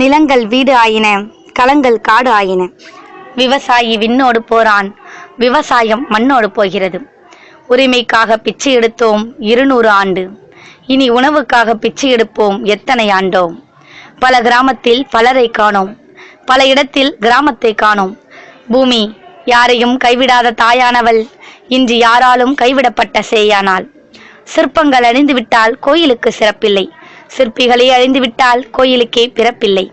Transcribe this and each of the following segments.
நிலங்கள் வீடு ஆயின, களங்கள் காடு ஆயின. விவசாயி விண்ணோடு போறான், விவசாயம் மண்ணோடு போகிறது. உரிமைக்காக பிச்சை எடுத்தோம் 200 ஆண்டு, இனி உணவுக்காக பிச்சை எடுப்போம் எத்தனை ஆண்டோ. பல கிராமத்தில் பலரை காணோம், பல இடத்தில் கிராமத்தை காணோம். பூமி யாரையும் கைவிடாத தாயானவள் இன்று யாராலும் கைவிடப்பட்ட சேயானாள். சிற்பங்கள் அழிந்துவிட்டால் கோயிலுக்கு சிறப்பில்லை, சிற்பிகளே அழிந்துவிட்டால் கோயிலுக்கே பிறப்பில்லை.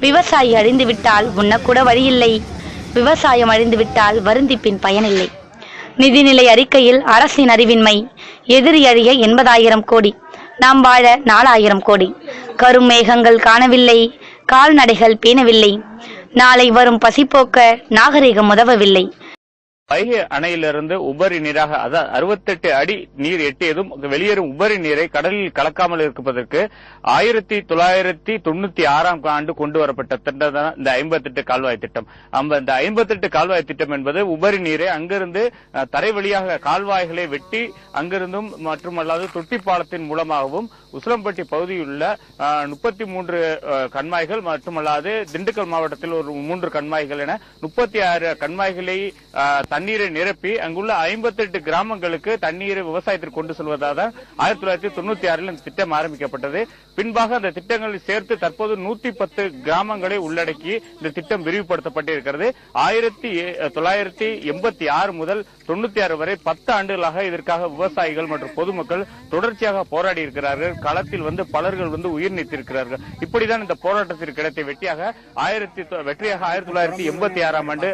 விவசாயி அழிந்துவிட்டால் உண்ணக்கூட வழியில்லை, விவசாயம் அழிந்துவிட்டால் வருந்திப்பின் பயனில்லை. நிதிநிலை அறிக்கையில் அரசின் அறிவின்மை, எதிரி அழிய 80,000 கோடி, நாம் வாழ 4,000 கோடி. கருமேகங்கள் காணவில்லை, கால்நடைகள் பேணவில்லை, நாளை வரும் பசிப்போக்க நாகரிகம் உதவவில்லை. வைகை அணையிலிருந்து உபரி நீராக 68 அடி நீர் எட்டியதும் வெளியேறும் உபரி நீரை கடலில் கலக்காமல் இருப்பதற்கு 1996ஆம் ஆண்டு கொண்டு வரப்பட்ட திட்டம் தான் இந்த 58 கால்வாய் திட்டம். இந்த 58 கால்வாய் திட்டம் என்பது உபரி நீரை அங்கிருந்து தரை வழியாக கால்வாய்களை வெட்டி அங்கிருந்தும் மட்டுமல்லாது தொட்டி பாலத்தின் மூலமாகவும் உசிலம்பட்டி பகுதியில் உள்ள 33 கண்மாய்கள் மட்டுமல்லாது திண்டுக்கல் மாவட்டத்தில் ஒரு 3 கண்மாய்கள் என 36 கண்மாய்களை தண்ணீரை நிரப்பி அங்குள்ள 58 கிராமங்களுக்கு தண்ணீரை விவசாயத்திற்கு கொண்டு செல்வதாக 1996 இந்த திட்டம் ஆரம்பிக்கப்பட்டது. பின்பாக அந்த திட்டங்களை சேர்த்து தற்போது 110 கிராமங்களை உள்ளடக்கி இந்த திட்டம் விரிவுபடுத்தப்பட்டிருக்கிறது. 1986 முதல் 96 வரை 10 ஆண்டுகளாக இதற்காக விவசாயிகள் மற்றும் பொதுமக்கள் தொடர்ச்சியாக போராடி இருக்கிறார்கள். களத்தில் பலர்கள் உயிர் நீத்திருக்கிறார்கள். இப்படிதான் இந்த போராட்டத்திற்கு கிடைத்த வெற்றியாக 1986ஆம் ஆண்டு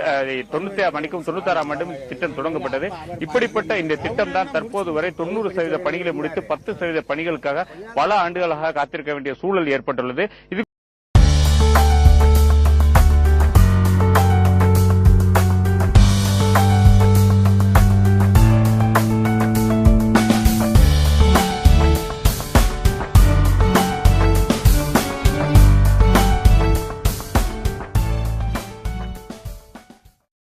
96ஆம் ஆண்டு திட்டம் தொடங்கப்பட்டது. இப்படிப்பட்ட இந்த திட்டம் தான் தற்போது வரை 90% பணிகளை முடித்து 10% பணிகளுக்காக பல ஆண்டுகளாக காத்திருக்க வேண்டிய சூழல் ஏற்பட்டுள்ளது. இது